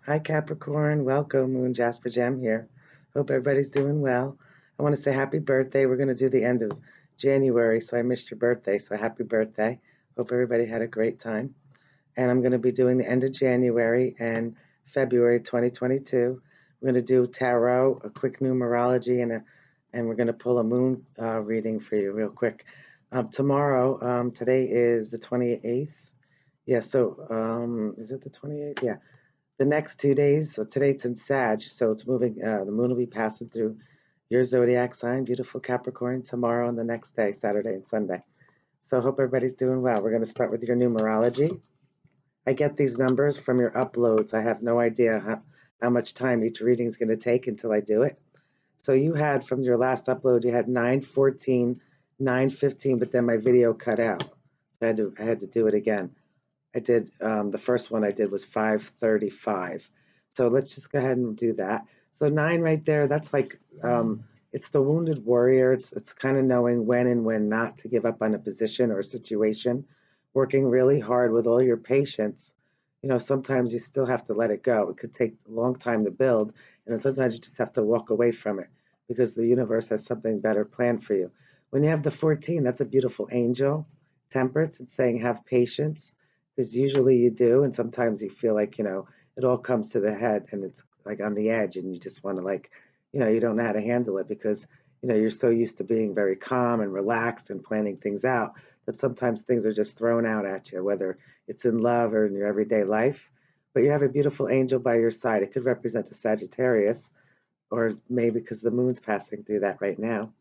Hi, Capricorn. Welcome, Moon Jasper Gem here. Hope everybody's doing well. I want to say happy birthday. We're going to do the end of January, so I missed your birthday, so happy birthday. Hope everybody had a great time. And I'm going to be doing the end of January and February 2022. We're going to do tarot, a quick numerology, and we're going to pull a moon reading for you real quick. Tomorrow, today is the 28th. Yeah, so is it the 28th? Yeah, the next 2 days. So today it's in Sag, so it's moving. The moon will be passing through your zodiac sign, beautiful Capricorn, tomorrow and the next day, Saturday and Sunday. So hope everybody's doing well. We're going to start with your numerology. I get these numbers from your uploads. I have no idea how much time each reading is going to take until I do it. So you had from your last upload, you had 9:14, 9:15, but then my video cut out. So I had to do it again. I did the first one I did was 5:35. So let's just go ahead and do that. So 9 right there, that's like it's the wounded warrior. It's kind of knowing when and when not to give up on a position or a situation, working really hard with all your patience. Sometimes you still have to let it go. It could take a long time to build, and then sometimes you just have to walk away from it because the universe has something better planned for you. When you have the 14, that's a beautiful angel. Temperance, it's saying have patience because usually you do, and sometimes you feel like it all comes to the head and it's like on the edge, and you just want to you don't know how to handle it because you're so used to being very calm and relaxed and planning things out that sometimes things are just thrown out at you, whether it's in love or in your everyday life. But you have a beautiful angel by your side. It could represent a Sagittarius, or maybe because the moon's passing through that right now.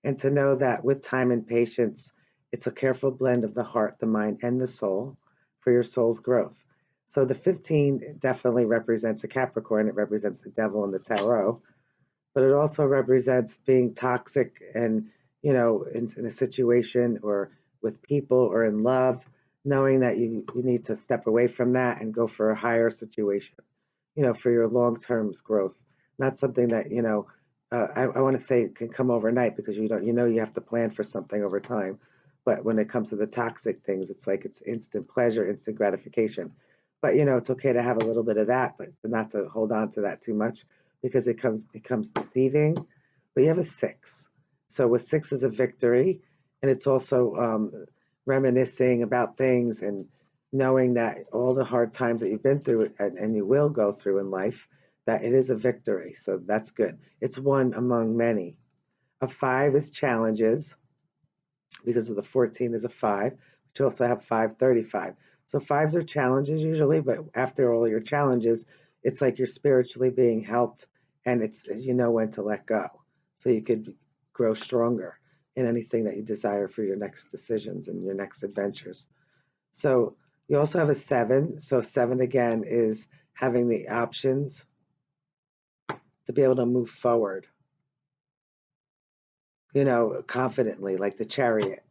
And to know that with time and patience, it's a careful blend of the heart, the mind, and the soul for your soul's growth. So the 15 definitely represents a Capricorn. It represents the devil in the tarot, but it also represents being toxic and, in a situation or with people or in love, knowing that you need to step away from that and go for a higher situation, for your long-term growth. Not something that, I want to say can come overnight because you have to plan for something over time. But when it comes to the toxic things, it's like it's instant pleasure, instant gratification. But it's okay to have a little bit of that, but not to hold on to that too much because it becomes deceiving. But you have a 6, so with 6 is a victory, and it's also reminiscing about things and knowing that all the hard times that you've been through and you will go through in life, that it is a victory. So that's good. It's one among many. A 5 is challenges because of the 14 is a 5, but you also have 5:35. So 5s are challenges usually, but after all your challenges, it's like you're spiritually being helped and it's you know when to let go. So you could grow stronger in anything that you desire for your next decisions and your next adventures. So you also have a 7. So 7 again is having the options to be able to move forward, confidently, like the chariot,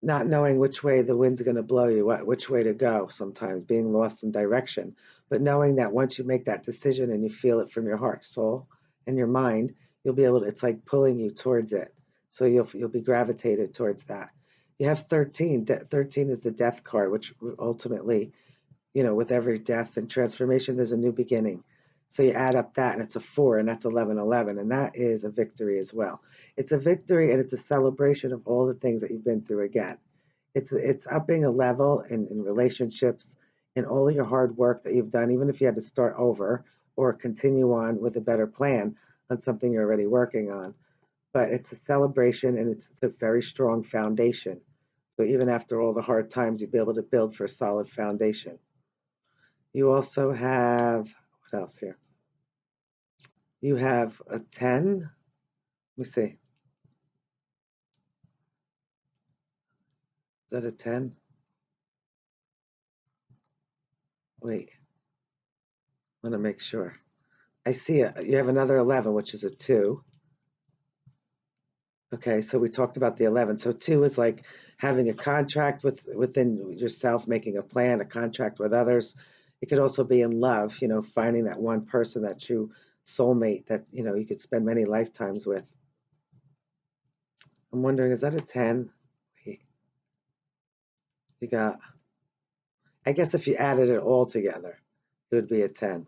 not knowing which way the wind's going to blow you, which way to go, sometimes being lost in direction. But knowing that once you make that decision and you feel it from your heart, soul, and your mind, you'll be able to, it's like pulling you towards it. So you'll be gravitated towards that. You have 13. 13 is the death card, which ultimately, with every death and transformation, there's a new beginning. So you add up that, and it's a 4, and that's 1111, and that is a victory as well. It's a victory, and it's a celebration of all the things that you've been through again. It's upping a level in relationships, in all of your hard work that you've done, even if you had to start over or continue on with a better plan on something you're already working on. But it's a celebration, and it's a very strong foundation. So even after all the hard times, you'll be able to build for a solid foundation. You also have, what else here? You have a 10. Let me see. Is that a 10? Wait, I want to make sure. I see it. You have another 11, which is a 2. Okay, so we talked about the 11. So 2 is like having a contract within yourself, making a plan, a contract with others. It could also be in love, finding that one person, that true soulmate that, you could spend many lifetimes with. I'm wondering, is that a 10? Wait, you got, I guess if you added it all together, it would be a 10.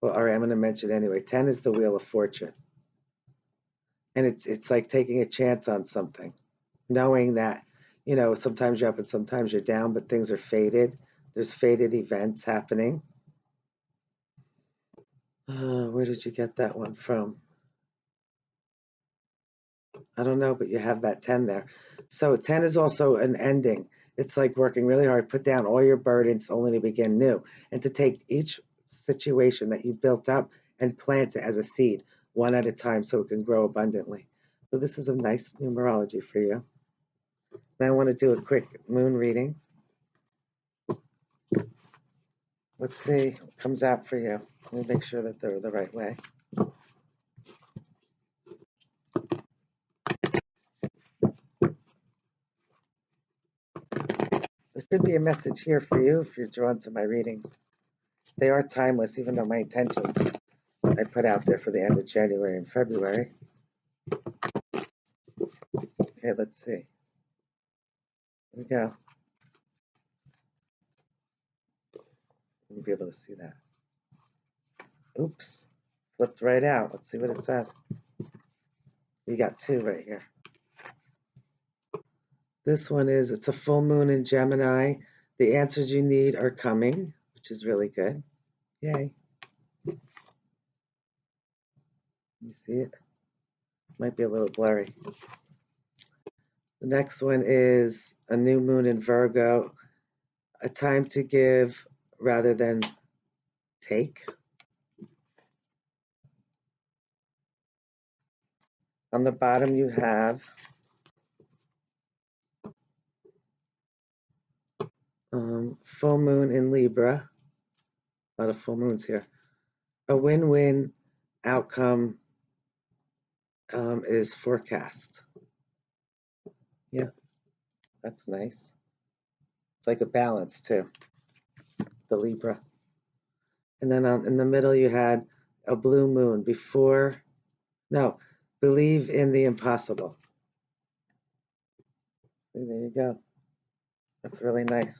Well, all right, I'm going to mention anyway. 10 is the Wheel of Fortune. And it's like taking a chance on something, knowing that, sometimes you're up and sometimes you're down, but things are fated. There's fated events happening. Where did you get that one from? I don't know, but you have that 10 there. So 10 is also an ending. It's like working really hard, put down all your burdens only to begin new, and to take each situation that you built up and plant it as a seed, one at a time, so it can grow abundantly. So this is a nice numerology for you. Now I want to do a quick moon reading. Let's see what comes out for you. Let me make sure that they're the right way. There should be a message here for you if you're drawn to my readings. They are timeless, even though my intentions I put out there for the end of January and February. Okay, let's see. Here we go. You'll be able to see that. Oops. Flipped right out. Let's see what it says. You got two right here. This one is, it's a full moon in Gemini. The answers you need are coming, which is really good. Yay. You see it? Might be a little blurry. The next one is a new moon in Virgo. A time to give rather than take. On the bottom you have full moon in Libra. A lot of full moons here. A win-win outcome is forecast. Yeah, that's nice. It's like a balance too, the Libra. And then in the middle you had a blue moon believe in the impossible. See, there you go. That's really nice.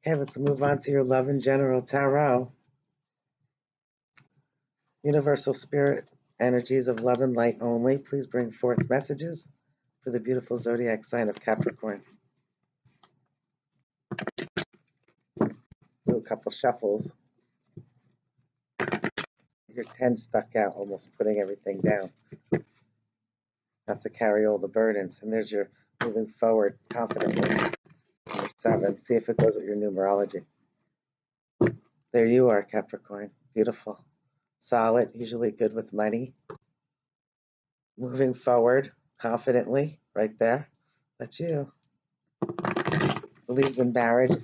Okay, let's move on to your love and general tarot. Universal spirit energies of love and light only. Please bring forth messages for the beautiful zodiac sign of Capricorn. Do a couple shuffles. Your 10 stuck out, almost putting everything down. Not to carry all the burdens. And there's your moving forward confidently. Number 7. See if it goes with your numerology. There you are, Capricorn. Beautiful. Solid, usually good with money. Moving forward confidently, right there. That's you. Believes in marriage,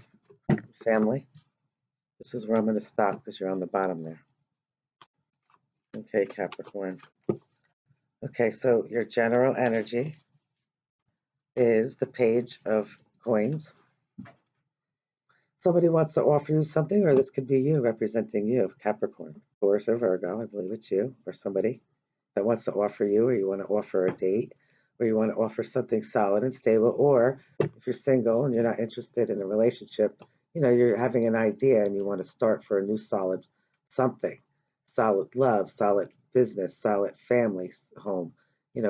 family. This is where I'm going to stop because you're on the bottom there. Okay, Capricorn. Okay, so your general energy is the Page of Coins. Somebody wants to offer you something, or this could be you representing you, Capricorn, Taurus or Virgo. I believe it's you, or somebody that wants to offer you, or you want to offer a date, or you want to offer something solid and stable, or if you're single and you're not interested in a relationship, you're having an idea and you want to start for a new solid something, solid love, solid business, solid family home,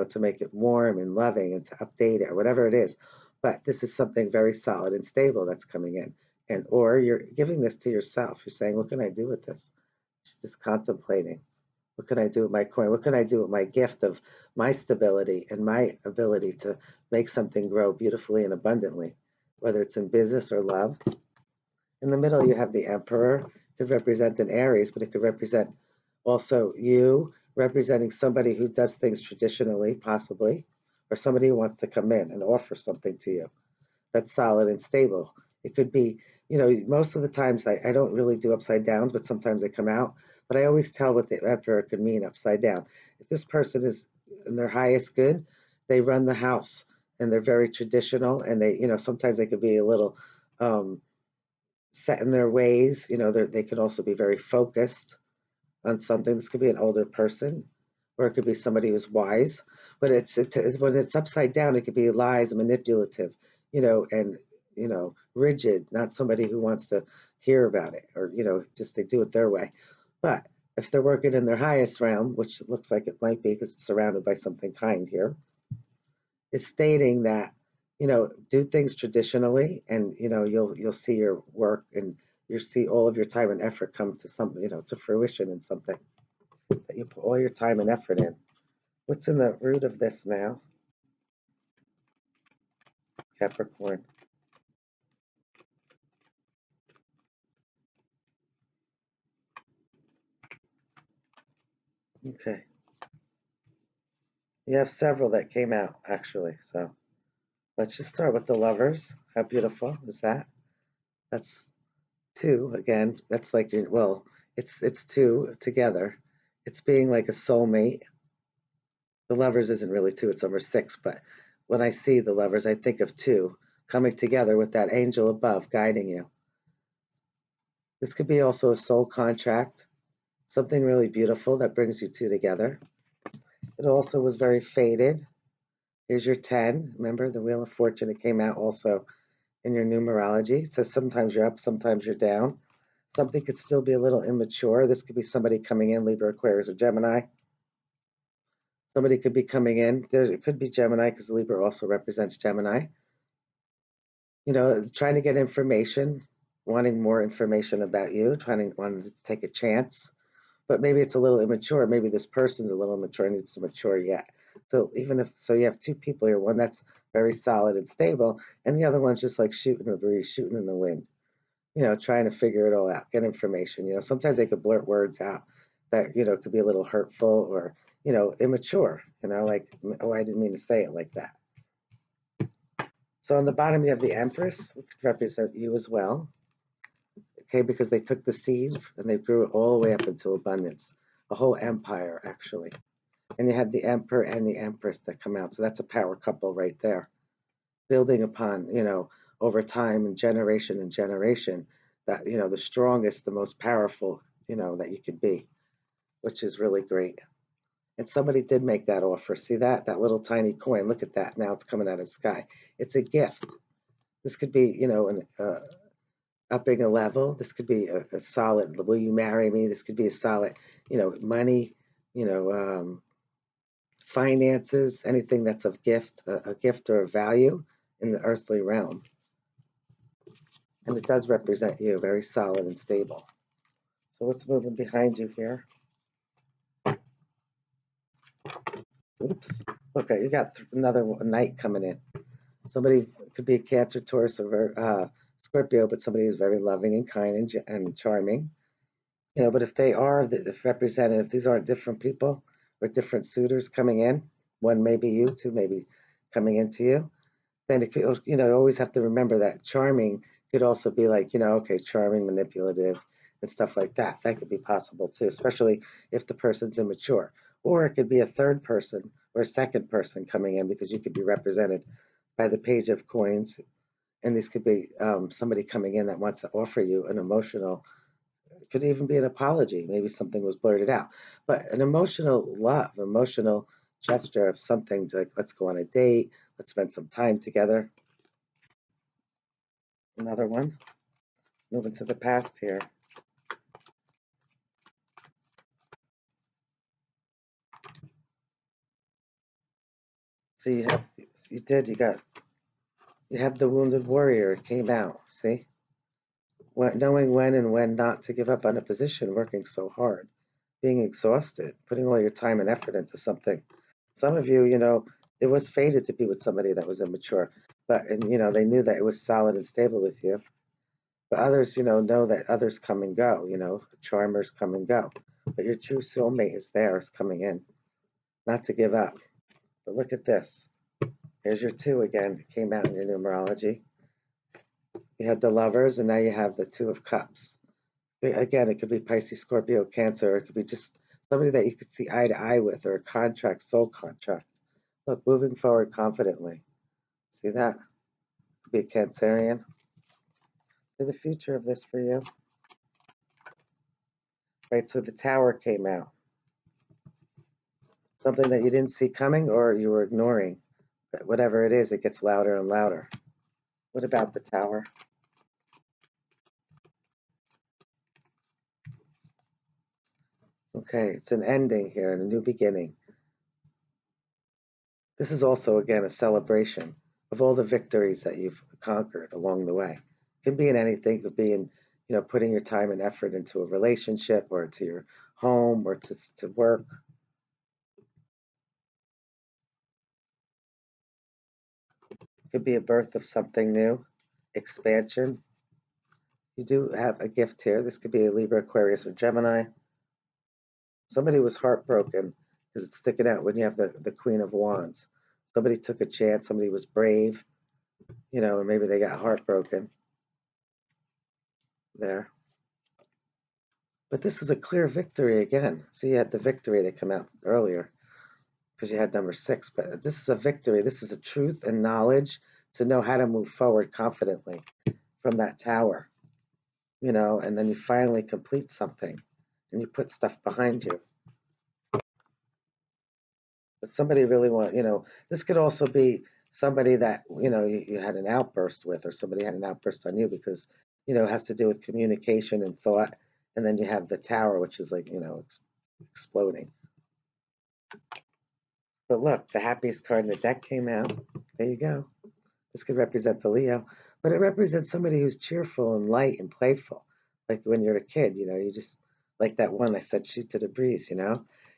to make it warm and loving and to update it or whatever it is. But this is something very solid and stable that's coming in. And or you're giving this to yourself. You're saying, what can I do with this? Just contemplating. What can I do with my coin? What can I do with my gift of my stability and my ability to make something grow beautifully and abundantly, whether it's in business or love? In the middle, you have the Emperor. It could represent an Aries, but it could represent also you representing somebody who does things traditionally, possibly, or somebody who wants to come in and offer something to you that's solid and stable. It could be, most of the times I don't really do upside downs, but sometimes they come out. But I always tell what the Emperor could mean upside down. If this person is in their highest good, they run the house and they're very traditional, and they, sometimes they could be a little set in their ways. They could also be very focused on something. This could be an older person, or it could be somebody who's wise. But it's when it's upside down, it could be lies and manipulative, and rigid, not somebody who wants to hear about it or, just they do it their way. But if they're working in their highest realm, which it looks like it might be because it's surrounded by something kind here, is stating that, do things traditionally and, you'll see your work and you'll see all of your time and effort come to some, to fruition in something that you put all your time and effort in. What's in the root of this now? Capricorn. Okay. You have several that came out actually. So let's just start with the lovers. How beautiful is that? That's two again. That's like well, it's two together. It's being like a soulmate. The lovers isn't really two, it's number six, but when I see the lovers, I think of two coming together with that angel above guiding you. This could be also a soul contract, something really beautiful that brings you two together. It also was very faded. Here's your 10. Remember the Wheel of Fortune? It came out also in your numerology. It says sometimes you're up, sometimes you're down. Something could still be a little immature. This could be somebody coming in, Libra, Aquarius, or Gemini. Somebody could be coming in. It could be Gemini because Libra also represents Gemini. Trying to get information, wanting more information about you, wanting to take a chance. But maybe it's a little immature. Maybe this person's a little immature, needs to mature yet. So you have two people here, one that's very solid and stable, and the other one's just like shooting the breeze, shooting in the wind, trying to figure it all out, get information. Sometimes they could blurt words out that, could be a little hurtful or, immature, like, oh, I didn't mean to say it like that. So on the bottom, you have the Empress, which could represent you as well. Okay, because they took the seed and they grew it all the way up into abundance, a whole empire, actually. And you had the Emperor and the Empress that come out. So that's a power couple right there, building upon, over time and generation, that, the strongest, the most powerful, that you could be, which is really great. And somebody did make that offer. See that little tiny coin? Look at that. Now it's coming out of the sky. It's a gift. This could be, upping a level. This could be a solid, will you marry me? This could be a solid, money, finances, anything that's of gift, a gift or a value in the earthly realm. And it does represent you, very solid and stable. So what's moving behind you here? Oops. Okay, you got another night coming in. Somebody could be a Cancer, Taurus, or Scorpio, but somebody who's very loving and kind and charming. But if they are if represented, if these are different people or different suitors coming in, one may be you, two may be coming into you, then it could, you always have to remember that charming could also be like, okay, charming, manipulative, and stuff like that. That could be possible too, especially if the person's immature. Or it could be a third person or a second person coming in because you could be represented by the Page of Coins. And this could be somebody coming in that wants to offer you an emotional, it could even be an apology. Maybe something was blurted out. But an emotional love, emotional gesture of something like, let's go on a date, let's spend some time together. Another one. Moving to the past here. So you have the Wounded Warrior. It came out. See? Knowing when and when not to give up on a position, working so hard, being exhausted, putting all your time and effort into something. Some of you, it was fated to be with somebody that was immature, and they knew that it was solid and stable with you. But others, know that others come and go, charmers come and go. But your true soulmate is there, is coming in. Not to give up. But look at this. Here's your two again. It came out in your numerology. You had the Lovers, and now you have the Two of Cups. Again, it could be Pisces, Scorpio, Cancer. Or it could be just somebody that you could see eye to eye with, or a contract, soul contract. Look, moving forward confidently. See that? Could be a Cancerian. To the future of this for you. Right, so the Tower came out. Something that you didn't see coming or you were ignoring. But whatever it is, it gets louder and louder. What about the Tower? Okay, it's an ending here and a new beginning. This is also, again, a celebration of all the victories that you've conquered along the way. It can be in anything. It could be in, putting your time and effort into a relationship or to your home or to work. It could be a birth of something new, expansion. You do have a gift here. This could be a Libra, Aquarius, or Gemini. Somebody was heartbroken because it's sticking out when you have the Queen of Wands. Somebody took a chance. Somebody was brave, and maybe they got heartbroken there. But this is a clear victory again. See, you had the victory that came out earlier because you had number 6. But this is a victory. This is a truth and knowledge to know how to move forward confidently from that tower, and then you finally complete something and you put stuff behind you. But somebody really this could also be somebody that, you had an outburst with, or somebody had an outburst on you because, it has to do with communication and thought. And then you have the tower, which is like, exploding. But look, the happiest card in the deck came out. There you go. This could represent the Leo, but it represents somebody who's cheerful and light and playful. Like when you're a kid, you just, like that one I said, shoot to the breeze,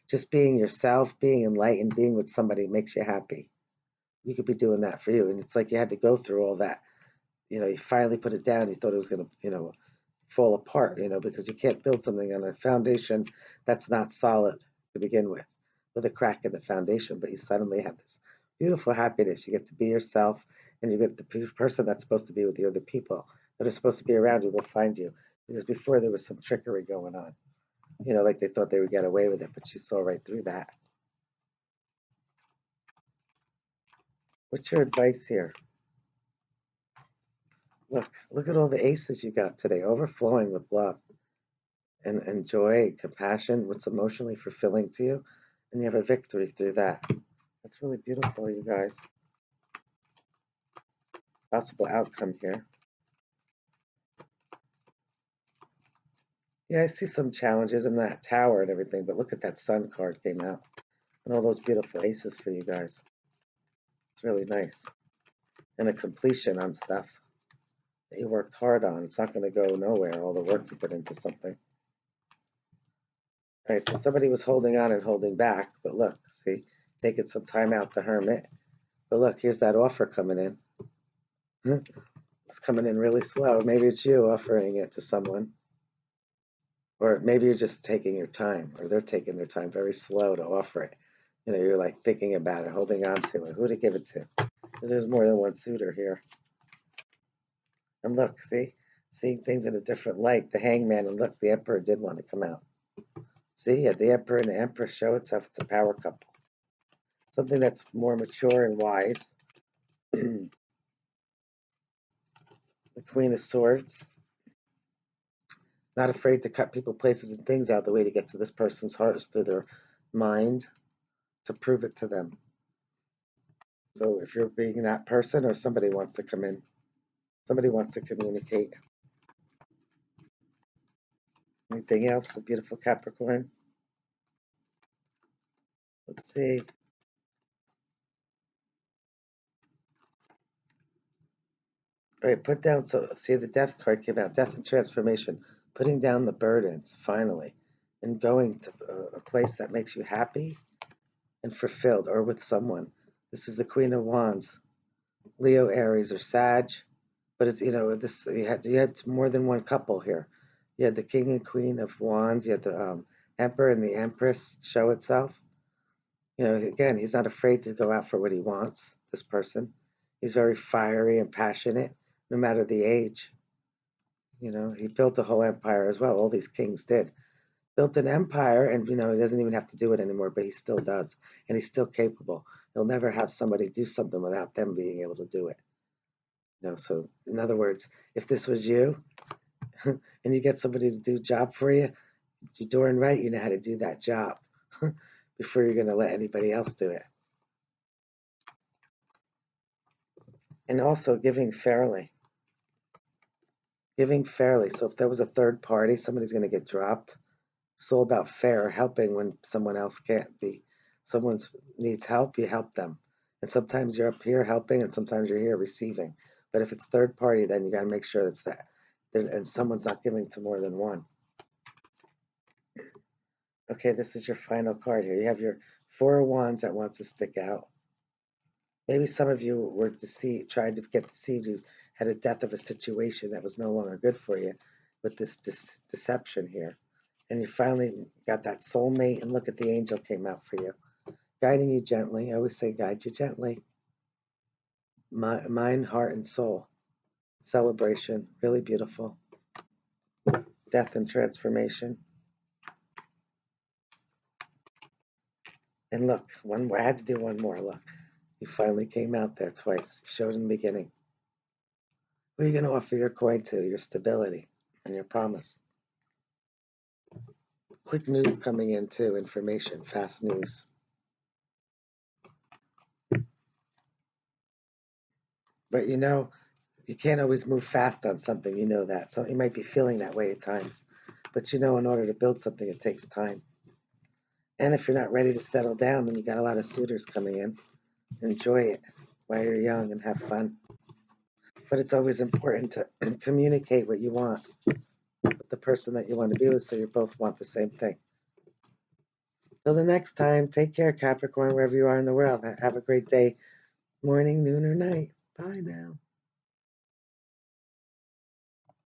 Just being yourself, being enlightened, being with somebody makes you happy. You could be doing that for you. And it's like you had to go through all that. You finally put it down. You thought it was going to, fall apart, because you can't build something on a foundation that's not solid to begin with a crack in the foundation. But you suddenly have this beautiful happiness. You get to be yourself, and you get the person that's supposed to be with you, or the people that are supposed to be around you will find you. Because before there was some trickery going on, like they thought they would get away with it, but you saw right through that. What's your advice here? Look at all the aces you got today, overflowing with love and joy, compassion, what's emotionally fulfilling to you, and you have a victory through that. That's really beautiful, you guys. Possible outcome here. Yeah, I see some challenges in that tower and everything, but look at that sun card came out. And all those beautiful aces for you guys. It's really nice. And a completion on stuff that you worked hard on. It's not going to go nowhere, all the work you put into something. All right, so somebody was holding on and holding back, but look, see, taking some time out, the hermit. But look, here's that offer coming in. It's coming in really slow. Maybe it's you offering it to someone. Or maybe you're just taking your time, or they're taking their time very slow to offer it. You're like thinking about it, holding on to it, who to give it to. Because there's more than one suitor here. And look, see? Seeing things in a different light. The hangman, and look, the emperor did want to come out. See, yeah, the emperor and the empress show itself. It's a power couple. Something that's more mature and wise. The Queen of Swords. Not afraid to cut people, places, and things out the way to get to this person's heart is through their mind to prove it to them. So if you're being that person, or somebody wants to come in, somebody wants to communicate. Anything else for beautiful Capricorn? Let's see. All right, put down, so see the death card came out, death and transformation, putting down the burdens, finally, and going to a place that makes you happy and fulfilled, or with someone. This is the Queen of Wands, Leo, Aries, or Sag, but it's, this, you had more than one couple here. You had the King and Queen of Wands, you had the Emperor and the Empress show itself. Again, he's not afraid to go out for what he wants, this person. He's very fiery and passionate, no matter the age. He built a whole empire as well. All these kings did. Built an empire, and, he doesn't even have to do it anymore, but he still does. And he's still capable. He'll never have somebody do something without them being able to do it. So in other words, if this was you, and you get somebody to do a job for you, you're doing right, you know how to do that job before you're going to let anybody else do it. And also giving fairly. Giving fairly. So if there was a third party, somebody's going to get dropped. It's all about fair, helping when someone else can't be. Someone needs help, you help them. And sometimes you're up here helping, and sometimes you're here receiving. But if it's third party, then you got to make sure it's that, and someone's not giving to more than one. Okay, this is your final card here. You have your Four of Wands that wants to stick out. Maybe some of you were deceived, tried to get deceived. You had a death of a situation that was no longer good for you with this deception here. And you finally got that soulmate, and look at the angel came out for you, guiding you gently. I always say guide you gently. Mind, heart, and soul. Celebration, really beautiful. Death and transformation. And look, I had to do one more. Look, you finally came out there twice. You showed in the beginning. Who are you going to offer your coin to? Your stability and your promise. Quick news coming in too, information, fast news. But you can't always move fast on something, you know that. So you might be feeling that way at times. But in order to build something, it takes time. And if you're not ready to settle down, then you got a lot of suitors coming in. Enjoy it while you're young and have fun. But it's always important to communicate what you want with the person that you want to be with, so you both want the same thing. Till the next time, take care, Capricorn, wherever you are in the world. Have a great day, morning, noon, or night. Bye now.